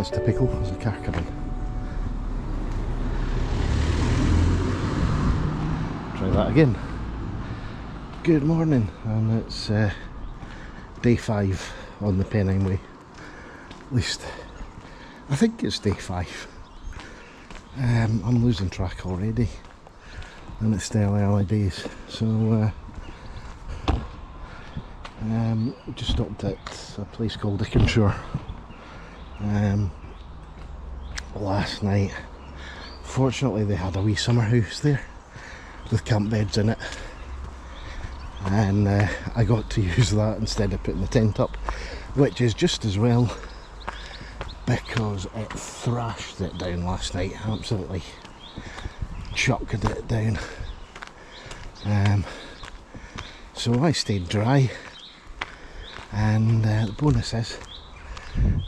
that's typical. There's a car coming. Try that again. Good morning, and it's day 5 on the Pennine Way. At least I think it's day 5. I'm losing track already, and it's still early days. So just stopped at a place called Ickornshaw last night. Fortunately, they had a wee summer house there with camp beds in it, and I got to use that instead of putting the tent up, which is just as well, because it thrashed it down last night. Absolutely chucked it down. So I stayed dry, and the bonus is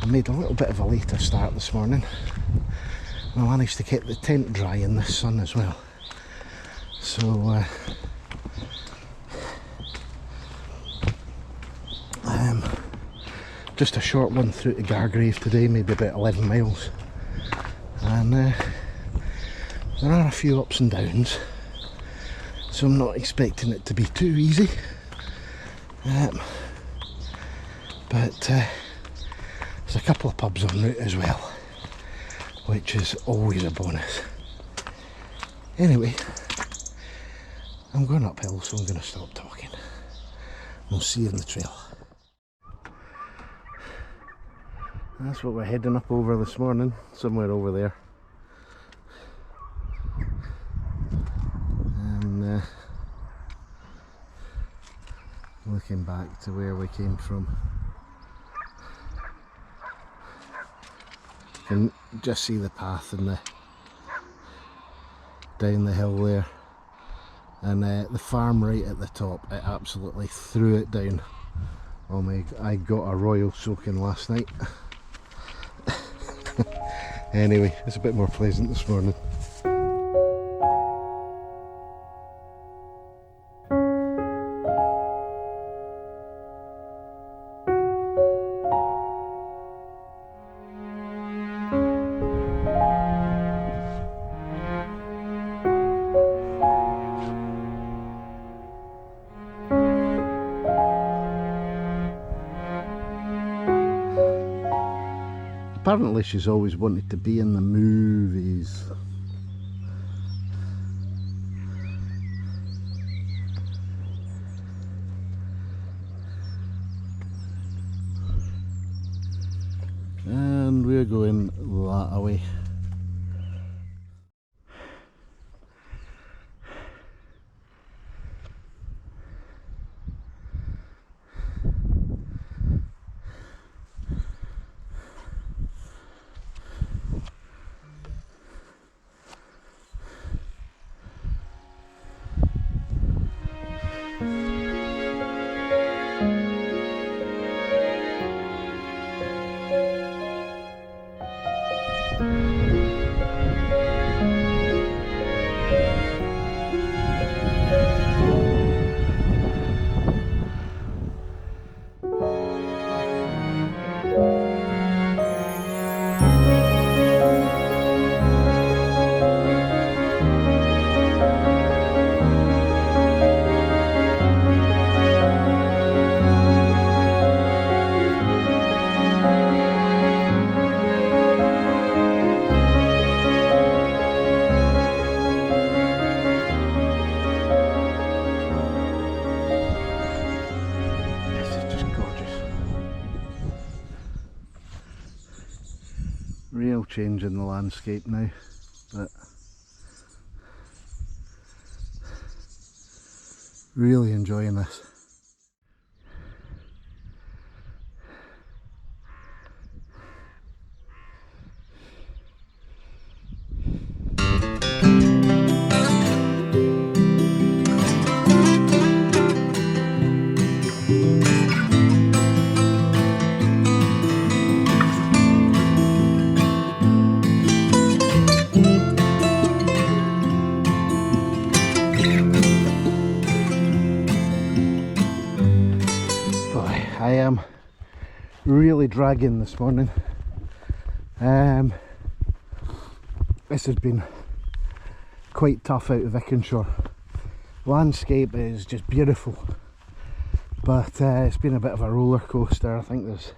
I made a little bit of a later start this morning. I managed to keep the tent dry in the sun as well. So just a short one through to Gargrave today, maybe about 11 miles, and there are a few ups and downs, so I'm not expecting it to be too easy, but there's a couple of pubs en route as well, which is always a bonus. Anyway, I'm going uphill, so I'm going to stop talking. We'll see you on the trail. That's what we're heading up over this morning, somewhere over there. And looking back to where we came from. You can just see the path and down the hill there. And the farm right at the top, it absolutely threw it down. Oh my, I got a royal soaking last night. Anyway, it's a bit more pleasant this morning. Apparently she's always wanted to be in the movies. And we're going that way. Real change in the landscape now, but really enjoying this. I am really dragging this morning. This has been quite tough out of Ickornshaw. Landscape is just beautiful, but it's been a bit of a roller coaster. I think there's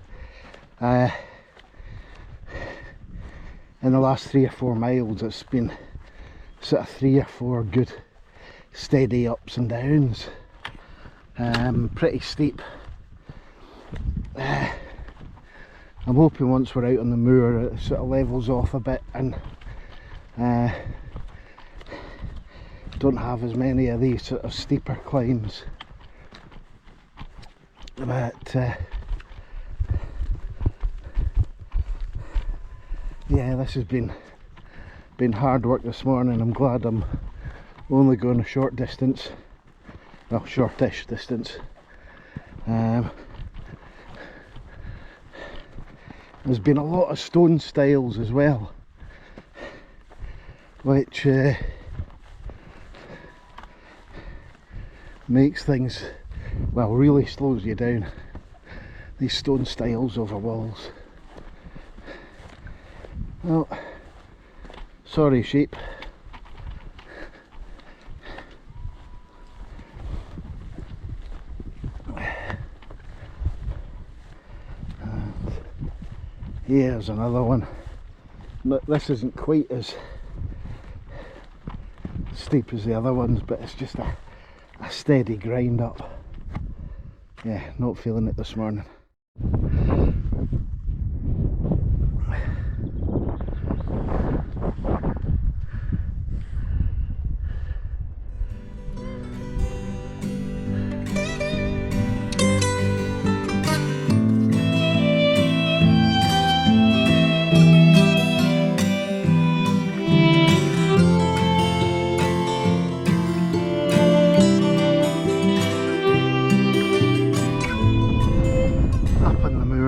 in the last 3 or 4 miles it's been sort of 3 or 4 good steady ups and downs, pretty steep. I'm hoping once we're out on the moor it sort of levels off a bit and don't have as many of these sort of steeper climbs. But yeah, this has been hard work this morning. I'm glad I'm only going a short distance, well, shortish distance. There's been a lot of stone stiles as well, which makes things, well, really slows you down. These stone stiles over walls. Well, sorry sheep. And here's another one. But this isn't quite as steep as the other ones, but it's just a steady grind up. Yeah, not feeling it this morning.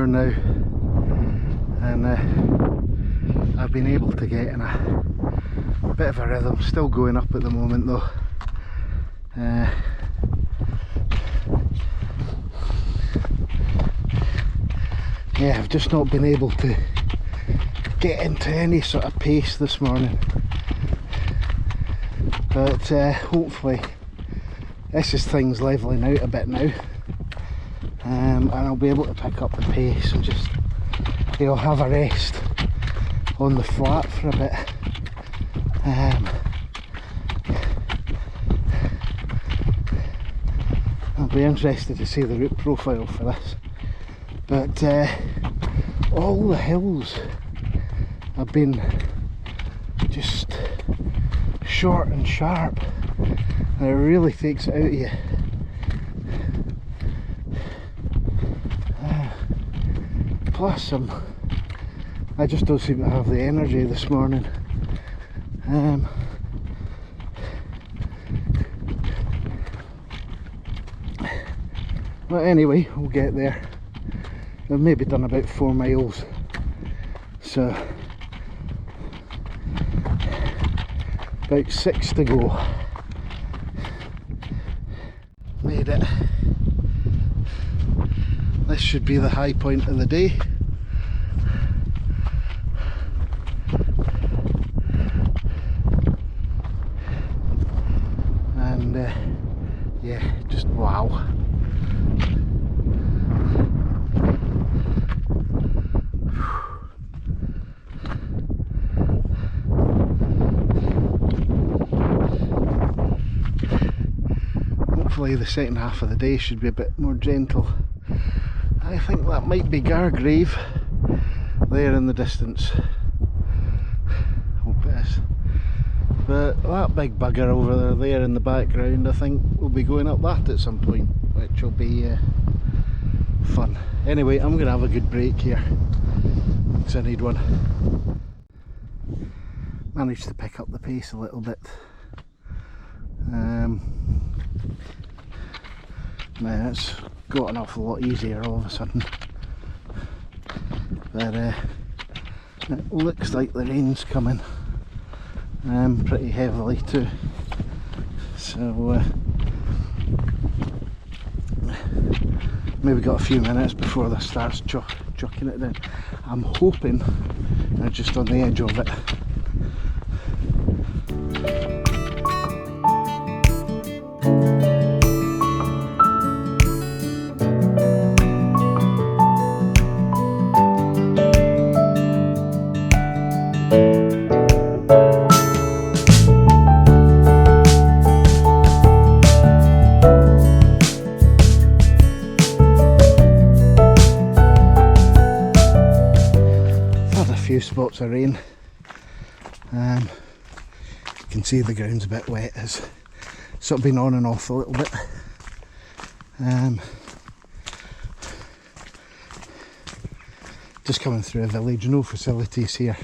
Now, and I've been able to get in a bit of a rhythm. Still going up at the moment though. Yeah, I've just not been able to get into any sort of pace this morning, but hopefully this is things levelling out a bit now. And I'll be able to pick up the pace and just, you know, have a rest on the flat for a bit. I'll be interested to see the route profile for this, but all the hills have been just short and sharp, and it really takes it out of you. Plus, I just don't seem to have the energy this morning. But anyway, we'll get there. I've maybe done about 4 miles, so about 6 to go. Made it. This should be the high point of the day. And yeah, just wow. Hopefully the second half of the day should be a bit more gentle. I think that might be Gargrave there in the distance. Hope it is. But that big bugger over there in the background, I think we'll be going up that at some point, which will be fun. Anyway, I'm going to have a good break here because I need one. Managed to pick up the pace a little bit. Now it's got an awful lot easier all of a sudden, but it looks like the rain's coming pretty heavily too, so maybe got a few minutes before this starts chucking it down. I'm hoping They're just on the edge of it. Few spots of rain. You can see the ground's a bit wet. It's sort of been on and off a little bit. Just coming through a village, no facilities here.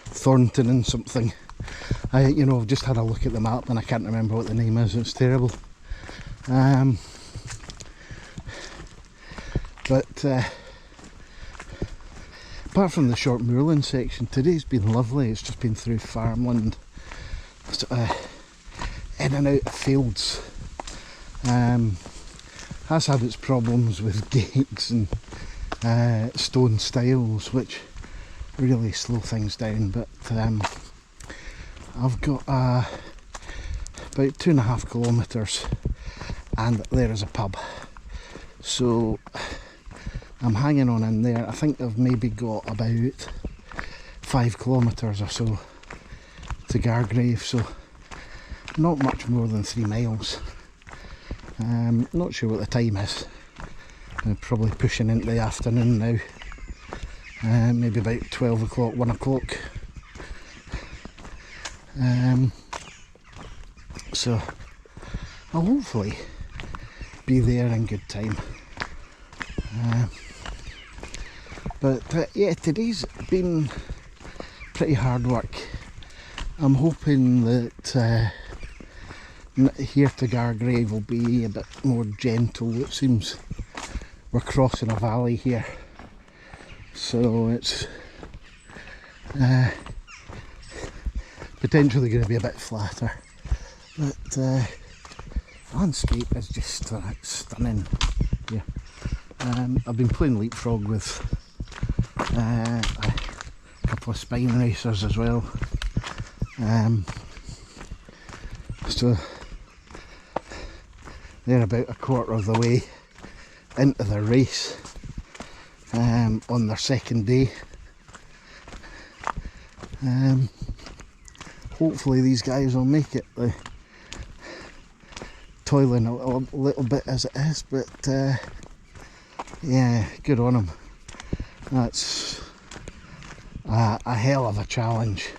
Thornton and something. I've just had a look at the map and I can't remember what the name is. It's terrible. But apart from the short moorland section, today's been lovely. It's just been through farmland, in and out of fields. Has had its problems with gates and stone stiles, which really slow things down. But I've got about 2.5 kilometres, and there is a pub. So I'm hanging on in there. I think I've maybe got about 5 kilometres or so to Gargrave, so not much more than 3 miles. Not sure what the time is. I'm probably pushing into the afternoon now. Maybe about 12 o'clock, 1 o'clock. So I'll hopefully be there in good time. But yeah, today's been pretty hard work. I'm hoping that here to Gargrave will be a bit more gentle. It seems we're crossing a valley here, so it's potentially going to be a bit flatter. But the landscape is just stunning here. I've been playing Leapfrog with a couple of spine racers as well. So they're about a quarter of the way into the race on their second day. Hopefully these guys will make it. They're toiling a little bit as it is, but yeah, good on them. That's a hell of a challenge,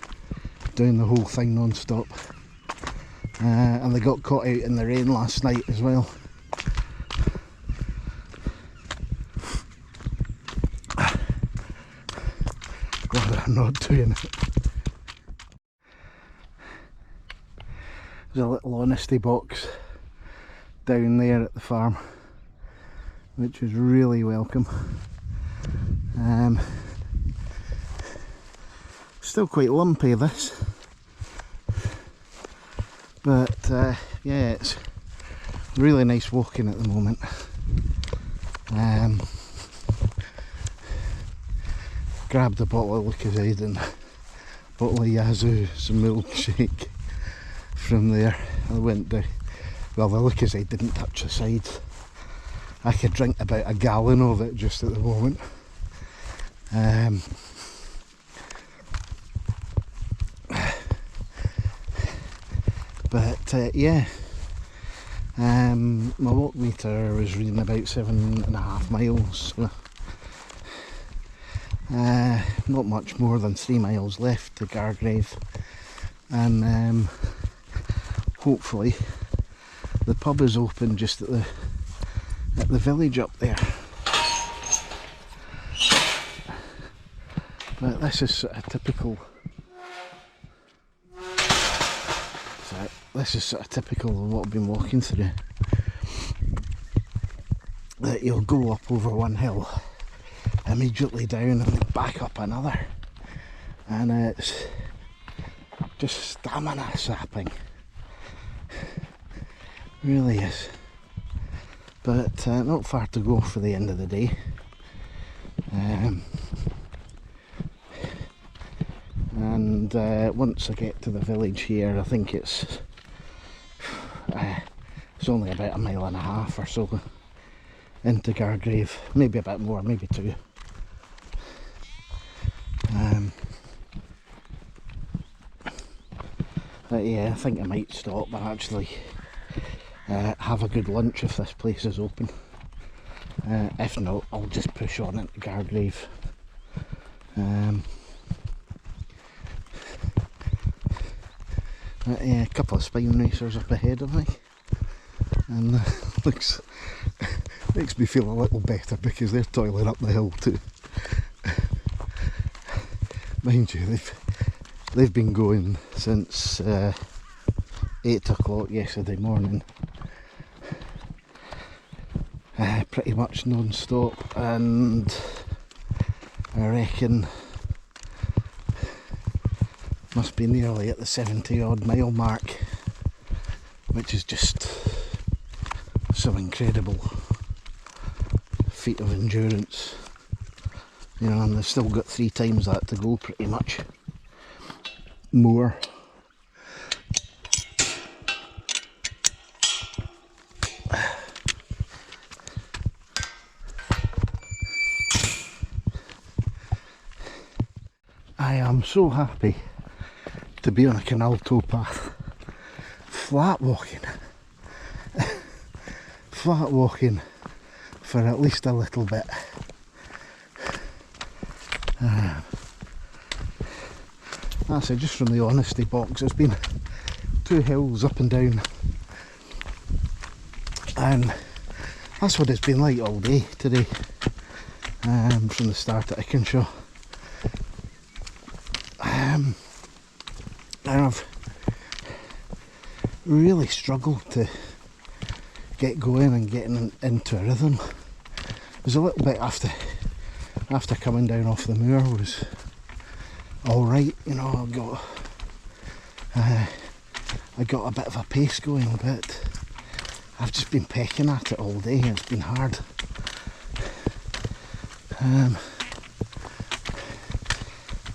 doing the whole thing non-stop. And they got caught out in the rain last night as well. Glad I'm not doing it. There's a little honesty box down there at the farm, which is really welcome. Still quite lumpy, this, but yeah, it's really nice walking at the moment. Grabbed a bottle of Lucozade and a bottle of Yazoo, some milkshake from there. I went down. Well, the Lucozade didn't touch the sides. I could drink about a gallon of it just at the moment. But yeah, my walk meter was reading about 7.5 miles. So, not much more than 3 miles left to Gargrave, and hopefully the pub is open just at the village up there. But this is sort of typical. This is sort of typical of what I've been walking through. That you'll go up over one hill, immediately down and back up another, and it's just stamina sapping. Really is. But not far to go for the end of the day. and once I get to the village here, I think it's only about a mile and a half or so into Gargrave, maybe a bit more, maybe 2. But yeah, I think I might stop and actually have a good lunch if this place is open. If not, I'll just push on into Gargrave. Yeah, a couple of spine racers up ahead of me, and makes me feel a little better because they're toiling up the hill too. Mind you, they've been going since 8 o'clock yesterday morning, pretty much non-stop, and I reckon must be nearly at the 70 odd mile mark, which is just some incredible feat of endurance, you know, and they've still got 3 times that to go pretty much, more. I am so happy to be on a canal towpath, flat walking for at least a little bit. That's it, just from the honesty box. It's been 2 hills up and down, and that's what it's been like all day today, from the start at Ickornshaw. And I've really struggled to get going and getting into a rhythm. It was a little bit after coming down off the moor was alright, you know, I got a bit of a pace going, but I've just been pecking at it all day. It's been hard.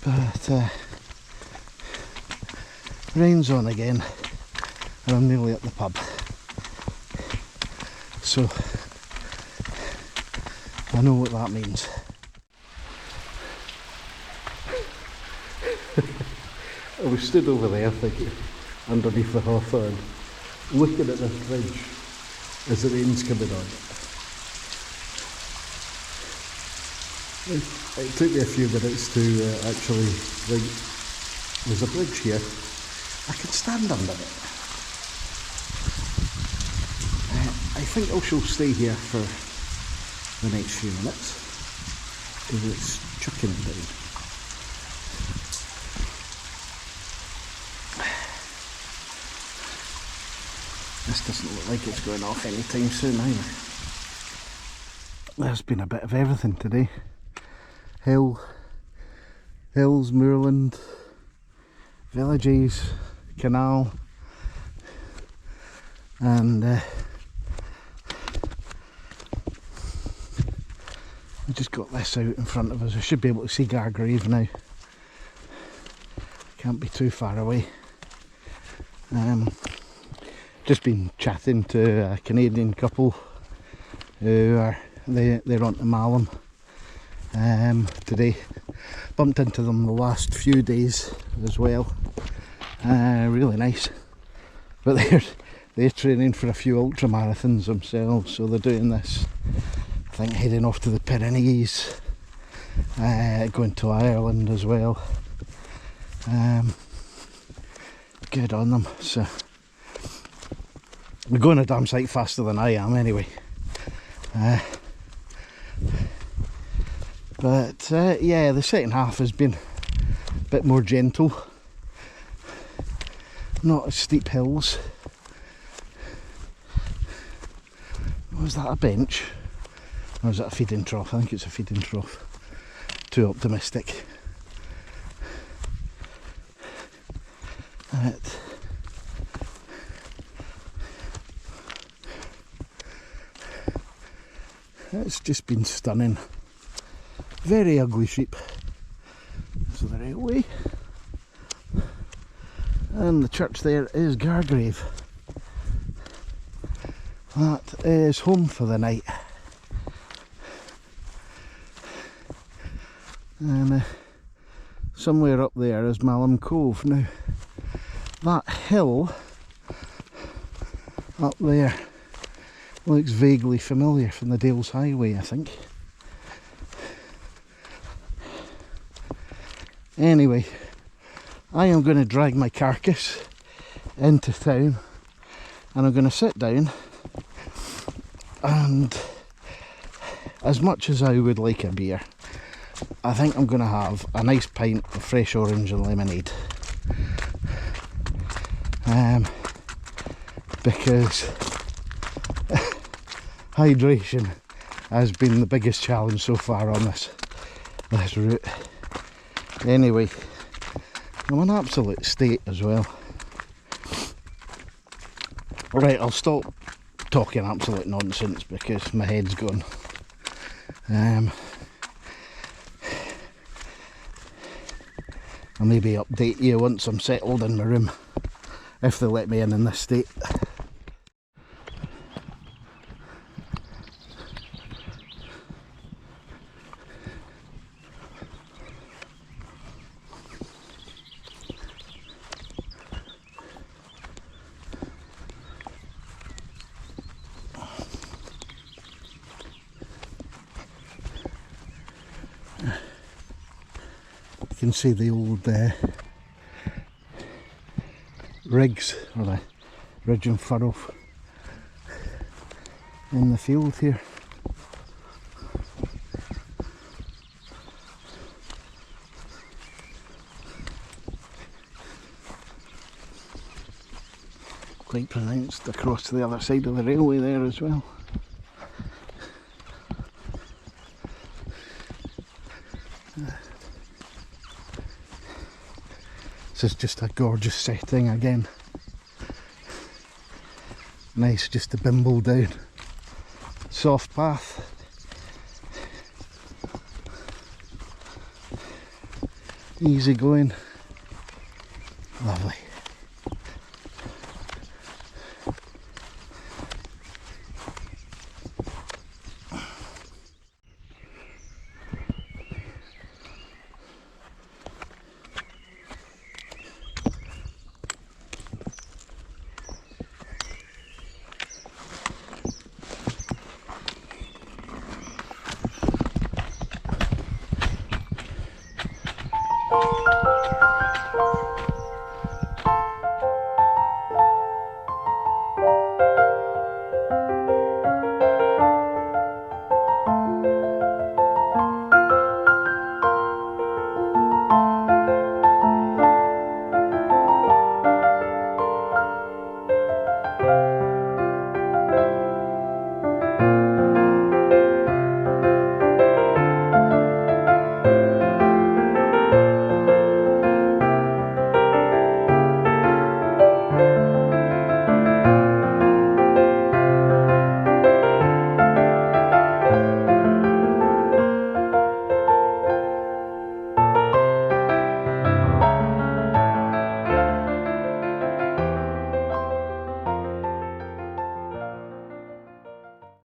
But rain's on again, and I'm nearly at the pub, so I know what that means. I was stood over there thinking, underneath the hawthorn, looking at this bridge as the rain's coming on. It took me a few minutes to actually think, there's a bridge here, I can stand under it. I think I shall stay here for the next few minutes, because it's chucking down. This doesn't look like it's going off anytime soon either. There's been a bit of everything today. Hills, moorland, villages, canal, and we just got this out in front of us. I should be able to see Gargrave now. Can't be too far away. Just been chatting to a Canadian couple who are they're on to Malham today. Bumped into them the last few days as well. Really nice. But they're training for a few ultra marathons themselves, so they're doing this. I think heading off to the Pyrenees, going to Ireland as well. Good on them. So they're going a damn sight faster than I am anyway. But yeah, the second half has been a bit more gentle. Not as steep hills. Was that a bench? Or was that a feeding trough? I think it's a feeding trough. Too optimistic. It's just been stunning. Very ugly sheep. So the right way. And the church there is Gargrave. That is home for the night. And somewhere up there is Malham Cove. Now, that hill up there looks vaguely familiar from the Dales Highway, I think. Anyway, I am going to drag my carcass into town and I'm going to sit down, and as much as I would like a beer, I think I'm going to have a nice pint of fresh orange and lemonade. Because hydration has been the biggest challenge so far on this route. Anyway, I'm in absolute state as well. Right, I'll stop talking absolute nonsense because my head's gone. I'll maybe update you once I'm settled in my room, if they let me in this state. You can see the old rigs, or the ridge and furrow in the field here. Quite pronounced across to the other side of the railway there as well. This is just a gorgeous setting again. Nice just to bimble down. Soft path. Easy going. Lovely.